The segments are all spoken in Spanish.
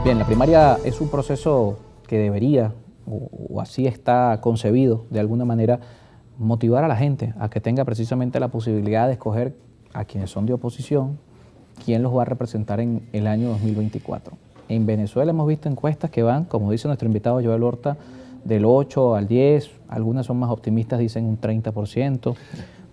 Bien, la primaria es un proceso que debería, o así está concebido, de alguna manera, motivar a la gente a que tenga precisamente la posibilidad de escoger a quienes son de oposición, quién los va a representar en el año 2024. En Venezuela hemos visto encuestas que van, como dice nuestro invitado Joel Horta, del 8 al 10, algunas son más optimistas, dicen un 30%,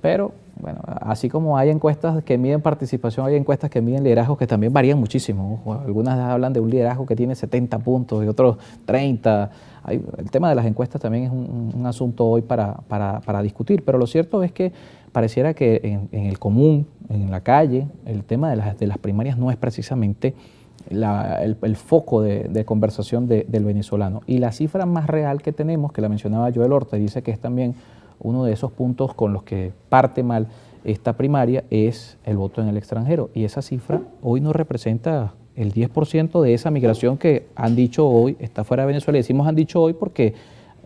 pero bueno, así como hay encuestas que miden participación, hay encuestas que miden liderazgos que también varían muchísimo. Algunas hablan de un liderazgo que tiene 70 puntos y otros 30. El tema de las encuestas también es un asunto hoy para discutir, pero lo cierto es que pareciera que en el común, en la calle, el tema de las primarias no es precisamente el foco de conversación del venezolano. Y la cifra más real que tenemos, que la mencionaba Joel Horta, dice que es también uno de esos puntos con los que parte mal esta primaria, es el voto en el extranjero. Y esa cifra hoy no representa el 10% de esa migración que han dicho hoy está fuera de Venezuela. Y decimos han dicho hoy porque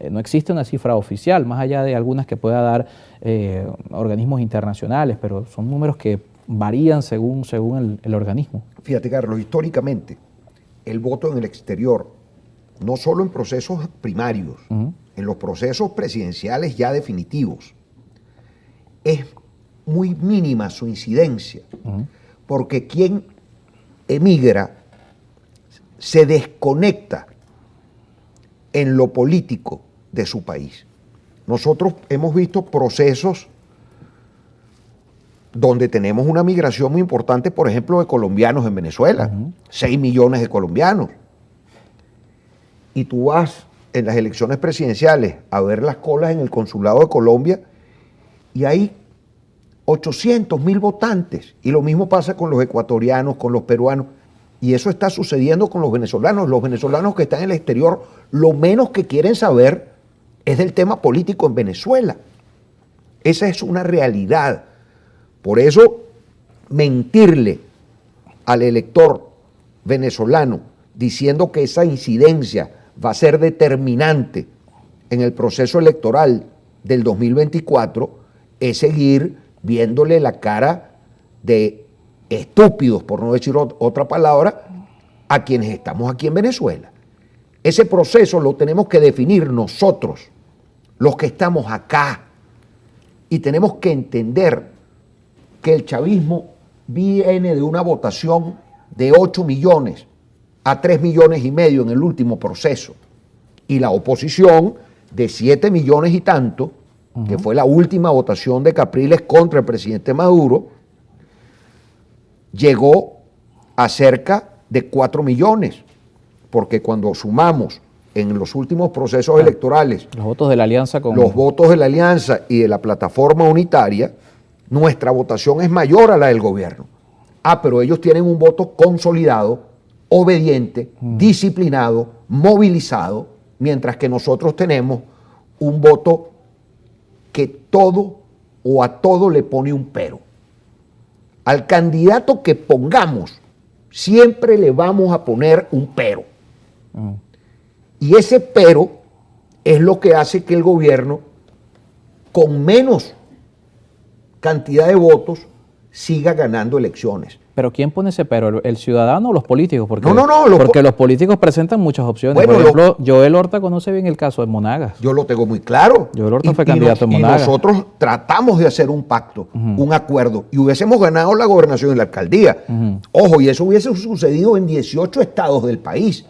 no existe una cifra oficial, más allá de algunas que pueda dar organismos internacionales, pero son números que varían según el organismo. Fíjate, Carlos, históricamente el voto en el exterior, no solo en procesos primarios, en los procesos presidenciales ya definitivos, es muy mínima su incidencia, porque quien emigra se desconecta en lo político de su país. Nosotros hemos visto procesos donde tenemos una migración muy importante, por ejemplo, de colombianos en Venezuela, 6 millones de colombianos. Y tú vas en las elecciones presidenciales a ver las colas en el consulado de Colombia y hay 800.000 votantes. Y lo mismo pasa con los ecuatorianos, con los peruanos. Y eso está sucediendo con los venezolanos. Los venezolanos que están en el exterior, lo menos que quieren saber es del tema político en Venezuela. Esa es una realidad. Por eso, mentirle al elector venezolano diciendo que esa incidencia va a ser determinante en el proceso electoral del 2024 es seguir viéndole la cara de estúpidos, por no decir otra palabra, a quienes estamos aquí en Venezuela. Ese proceso lo tenemos que definir nosotros, los que estamos acá, y tenemos que entender que el chavismo viene de una votación de 8 millones a 3 millones y medio en el último proceso, y la oposición de 7 millones y tanto, que fue la última votación de Capriles contra el presidente Maduro, llegó a cerca de 4 millones, porque cuando sumamos en los últimos procesos electorales los votos de la alianza los votos de la alianza y de la plataforma unitaria, nuestra votación es mayor a la del gobierno. Pero ellos tienen un voto consolidado, obediente, disciplinado, movilizado, mientras que nosotros tenemos un voto que todo o a todo le pone un pero. Al candidato que pongamos, siempre le vamos a poner un pero. Y ese pero es lo que hace que el gobierno, con menos cantidad de votos, siga ganando elecciones. ¿Pero quién pone ese pero? ¿El ciudadano o los políticos? Porque, No. Porque los políticos presentan muchas opciones. Bueno, por ejemplo, Joel Horta conoce bien el caso de Monagas. Yo lo tengo muy claro. Joel Horta fue candidato en Monagas. Y nosotros tratamos de hacer un pacto, un acuerdo, y hubiésemos ganado la gobernación y la alcaldía. Ojo, y eso hubiese sucedido en 18 estados del país.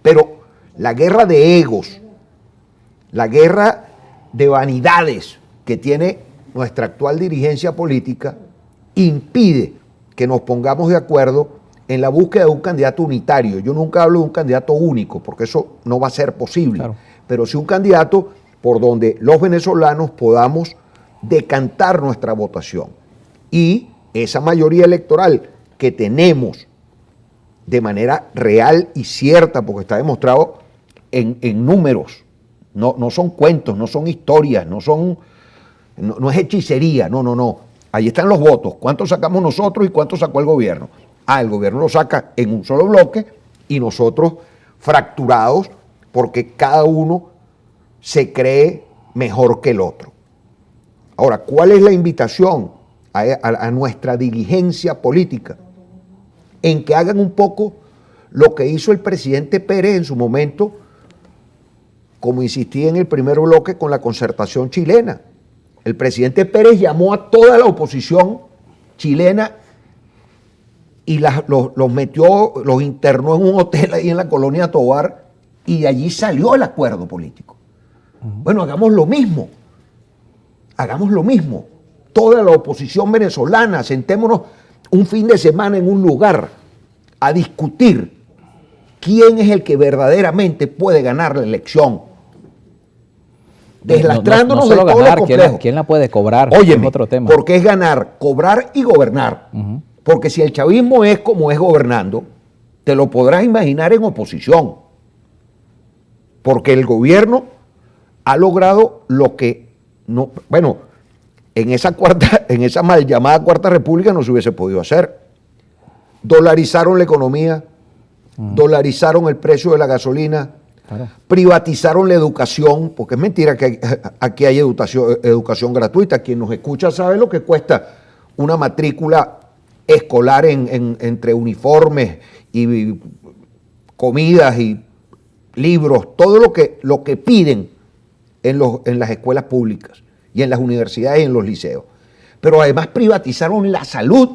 Pero la guerra de egos, la guerra de vanidades que tiene nuestra actual dirigencia política impide que nos pongamos de acuerdo en la búsqueda de un candidato unitario. Yo nunca hablo de un candidato único, porque eso no va a ser posible. Claro. Pero sí un candidato por donde los venezolanos podamos decantar nuestra votación. Y esa mayoría electoral que tenemos de manera real y cierta, porque está demostrado en números, no son cuentos, no son historias, no es hechicería, no. Ahí están los votos, cuántos sacamos nosotros y cuántos sacó el gobierno. El gobierno lo saca en un solo bloque y nosotros fracturados porque cada uno se cree mejor que el otro. Ahora, ¿cuál es la invitación a nuestra diligencia política? En que hagan un poco lo que hizo el presidente Pérez en su momento, como insistí en el primer bloque, con la concertación chilena. El presidente Pérez llamó a toda la oposición chilena y los metió, los internó en un hotel ahí en la colonia Tovar, y de allí salió el acuerdo político. Bueno, hagamos lo mismo. Hagamos lo mismo. Toda la oposición venezolana, sentémonos un fin de semana en un lugar a discutir quién es el que verdaderamente puede ganar la elección. Deslastrándonos no solo de todo ganar, lo complejo. ¿quién la puede cobrar? Óyeme, es otro tema. porque es ganar, cobrar y gobernar. Porque si el chavismo es como es gobernando, te lo podrás imaginar en oposición. Porque el gobierno ha logrado lo que no, bueno, en esa mal llamada Cuarta República no se hubiese podido hacer. Dolarizaron la economía, dolarizaron el precio de la gasolina, claro, privatizaron la educación, porque es mentira que aquí hay educación gratuita. Quien nos escucha sabe lo que cuesta una matrícula escolar entre uniformes y comidas y libros, todo lo que piden en las escuelas públicas y en las universidades y en los liceos. Pero además privatizaron la salud.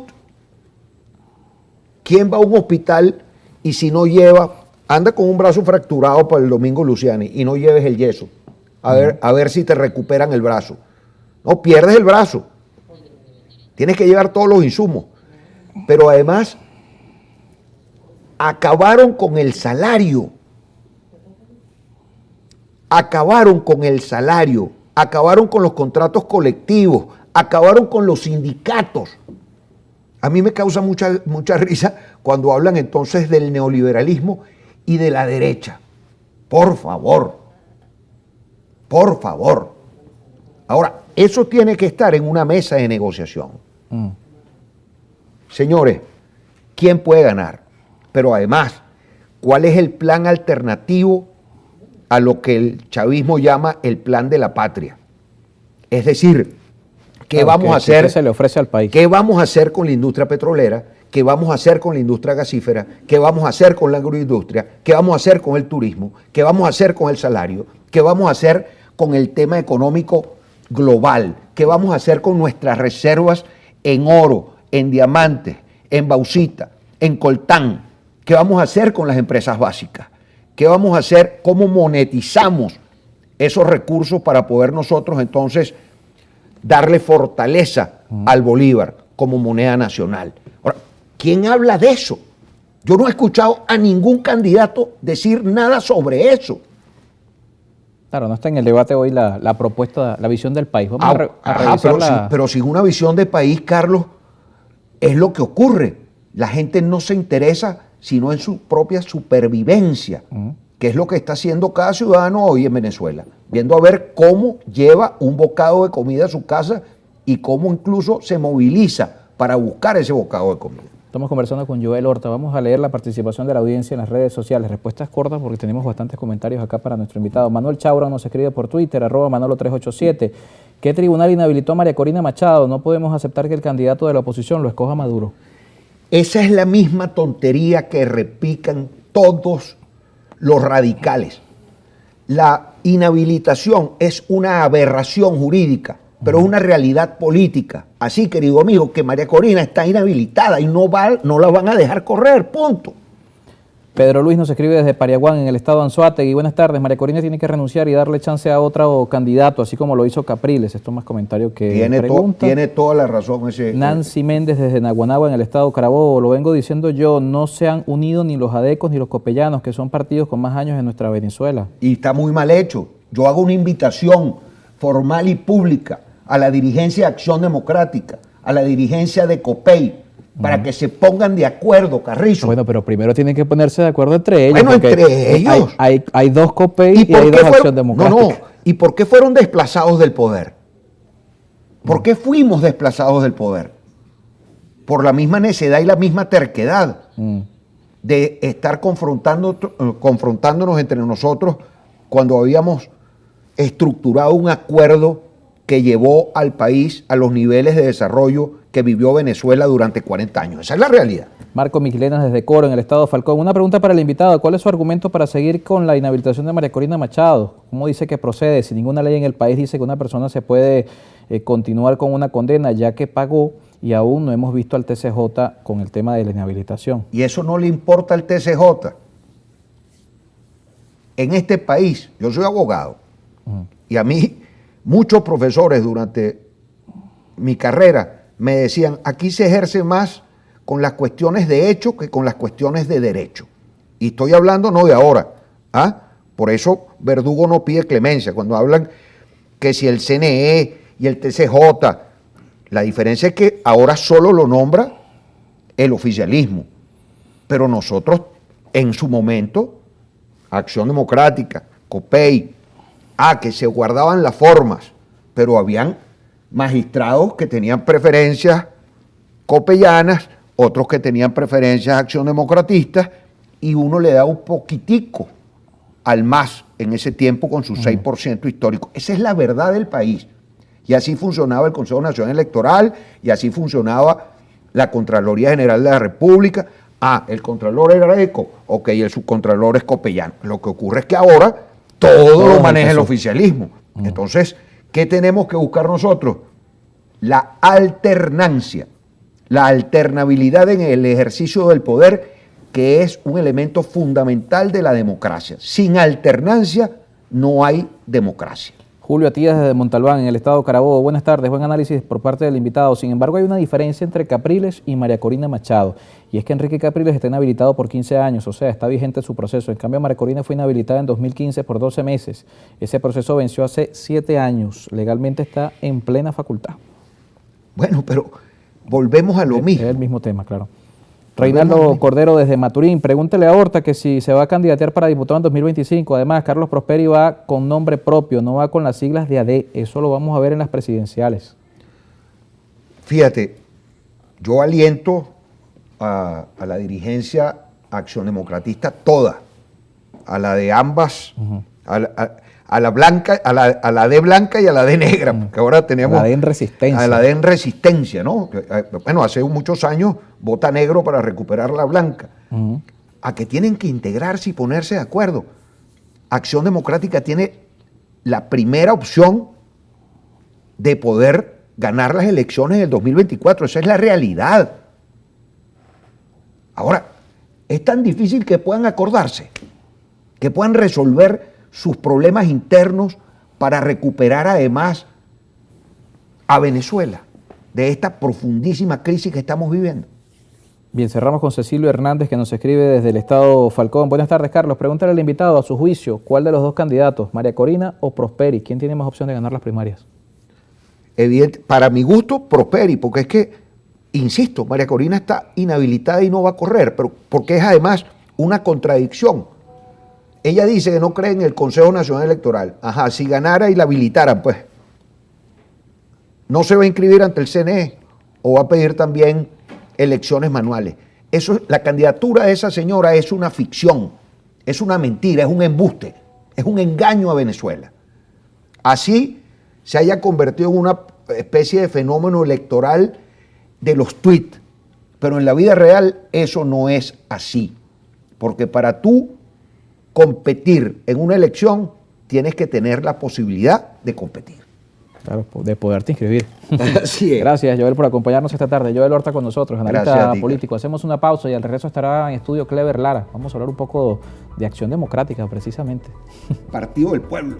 ¿Quién va a un hospital y si no lleva, anda con un brazo fracturado para el Domingo Luciani y no lleves el yeso? A ver si te recuperan el brazo. No, pierdes el brazo. Tienes que llevar todos los insumos. Pero además acabaron con el salario. Acabaron con el salario, acabaron con los contratos colectivos, acabaron con los sindicatos. A mí me causa mucha risa cuando hablan entonces del neoliberalismo y de la derecha. Por favor, por favor. Ahora, eso tiene que estar en una mesa de negociación. Señores, ¿quién puede ganar? Pero además, ¿cuál es el plan alternativo a lo que el chavismo llama el plan de la patria? Es decir, ¿qué vamos a hacer? ¿Qué se le ofrece al país? ¿Qué vamos a hacer con la industria petrolera? ¿Qué vamos a hacer con la industria gasífera? ¿Qué vamos a hacer con la agroindustria? ¿Qué vamos a hacer con el turismo? ¿Qué vamos a hacer con el salario? ¿Qué vamos a hacer con el tema económico global? ¿Qué vamos a hacer con nuestras reservas en oro, en diamantes, en bauxita, en coltán? ¿Qué vamos a hacer con las empresas básicas? ¿Qué vamos a hacer? ¿Cómo monetizamos esos recursos para poder nosotros entonces darle fortaleza al bolívar como moneda nacional? Ahora, ¿quién habla de eso? Yo no he escuchado a ningún candidato decir nada sobre eso. Claro, no está en el debate hoy la propuesta, la visión del país. Vamos a revisar pero sin una visión de país, Carlos, es lo que ocurre. La gente no se interesa sino en su propia supervivencia, que es lo que está haciendo cada ciudadano hoy en Venezuela, viendo a ver cómo lleva un bocado de comida a su casa y cómo incluso se moviliza para buscar ese bocado de comida. Estamos conversando con Joel Horta. Vamos a leer la participación de la audiencia en las redes sociales. Respuestas cortas porque tenemos bastantes comentarios acá para nuestro invitado. Manuel Chaura nos escribe por Twitter, @Manolo387. ¿Qué tribunal inhabilitó a María Corina Machado? No podemos aceptar que el candidato de la oposición lo escoja Maduro. Esa es la misma tontería que repican todos los radicales. La inhabilitación es una aberración jurídica, pero es una realidad política. Así, querido amigo, que María Corina está inhabilitada y no la van a dejar correr, punto. Pedro Luis nos escribe desde Pariaguán, en el estado de Anzoátegui. Buenas tardes. María Corina tiene que renunciar y darle chance a otro candidato, así como lo hizo Capriles. Esto es más comentario que pregunta. Tiene toda la razón ese. Nancy Méndez desde Naguanagua, en el estado de Carabobo. Lo vengo diciendo yo, no se han unido ni los adecos ni los copellanos, que son partidos con más años en nuestra Venezuela. Y está muy mal hecho. Yo hago una invitación formal y pública a la dirigencia de Acción Democrática, a la dirigencia de COPEI, para que se pongan de acuerdo, Carrizo. Bueno, pero primero tienen que ponerse de acuerdo entre ellos. Bueno, entre ellos. Hay dos COPEI y hay dos Acción Democrática. No. ¿Y por qué fueron desplazados del poder? ¿Por qué fuimos desplazados del poder? Por la misma necedad y la misma terquedad de estar confrontándonos entre nosotros cuando habíamos estructurado un acuerdo que llevó al país a los niveles de desarrollo que vivió Venezuela durante 40 años. Esa es la realidad. Marco Miquilenas desde Coro, en el estado de Falcón. Una pregunta para el invitado. ¿Cuál es su argumento para seguir con la inhabilitación de María Corina Machado? ¿Cómo dice que procede? Si ninguna ley en el país dice que una persona se puede continuar con una condena ya que pagó y aún no hemos visto al TCJ con el tema de la inhabilitación. Y eso no le importa al TCJ. En este país, yo soy abogado, y a mí muchos profesores durante mi carrera me decían, aquí se ejerce más con las cuestiones de hecho que con las cuestiones de derecho. Y estoy hablando no de ahora. Por eso Verdugo no pide clemencia. Cuando hablan que si el CNE y el TCJ, la diferencia es que ahora solo lo nombra el oficialismo. Pero nosotros, en su momento, Acción Democrática, COPEI, que se guardaban las formas, pero habían magistrados que tenían preferencias copellanas, otros que tenían preferencias acción democratistas, y uno le da un poquitico al MAS en ese tiempo con su 6% histórico. Esa es la verdad del país. Y así funcionaba el Consejo Nacional Electoral, y así funcionaba la Contraloría General de la República. El Contralor era ECO, y el subcontralor es copellano. Lo que ocurre es que ahora todo lo maneja el oficialismo. Entonces, ¿qué tenemos que buscar nosotros? La alternancia, la alternabilidad en el ejercicio del poder, que es un elemento fundamental de la democracia. Sin alternancia no hay democracia. Julio Atías desde Montalbán, en el estado de Carabobo. Buenas tardes, buen análisis por parte del invitado. Sin embargo, hay una diferencia entre Capriles y María Corina Machado, y es que Enrique Capriles está inhabilitado por 15 años, o sea, está vigente su proceso. En cambio, María Corina fue inhabilitada en 2015 por 12 meses. Ese proceso venció hace 7 años. Legalmente está en plena facultad. Bueno, pero volvemos a lo mismo. Es el mismo tema, claro. Reinaldo Cordero desde Maturín, pregúntele a Horta que si se va a candidatear para diputado en 2025. Además, Carlos Prosperi va con nombre propio, no va con las siglas de AD. Eso lo vamos a ver en las presidenciales. Fíjate, yo aliento a la dirigencia Acción Democratista toda, a la de ambas, a la blanca, a la D blanca y a la D negra, porque ahora tenemos... A la D en resistencia. A la D en resistencia, ¿no? Bueno, hace muchos años vota negro para recuperar la blanca. A que tienen que integrarse y ponerse de acuerdo. Acción Democrática tiene la primera opción de poder ganar las elecciones del 2024. Esa es la realidad. Ahora, es tan difícil que puedan acordarse, que puedan resolver sus problemas internos para recuperar además a Venezuela de esta profundísima crisis que estamos viviendo. Bien, cerramos con Cecilio Hernández, que nos escribe desde el estado Falcón. Buenas tardes, Carlos. Pregúntale al invitado, a su juicio, ¿cuál de los dos candidatos, María Corina o Prosperi? ¿Quién tiene más opción de ganar las primarias? Para mi gusto, Prosperi, porque es que, insisto, María Corina está inhabilitada y no va a correr, pero porque es además una contradicción. Ella dice que no cree en el Consejo Nacional Electoral. Si ganara y la habilitaran, pues, no se va a inscribir ante el CNE o va a pedir también elecciones manuales. La candidatura de esa señora es una ficción, es una mentira, es un embuste, es un engaño a Venezuela. Así se haya convertido en una especie de fenómeno electoral de los tweets, pero en la vida real eso no es así, porque para tú competir en una elección tienes que tener la posibilidad de competir. Claro, de poderte inscribir. Así es. Gracias, Joel, por acompañarnos esta tarde. Joel Horta con nosotros, analista político. Hacemos una pausa y al regreso estará en estudio Clever Lara. Vamos a hablar un poco de Acción Democrática, precisamente. Partido del Pueblo.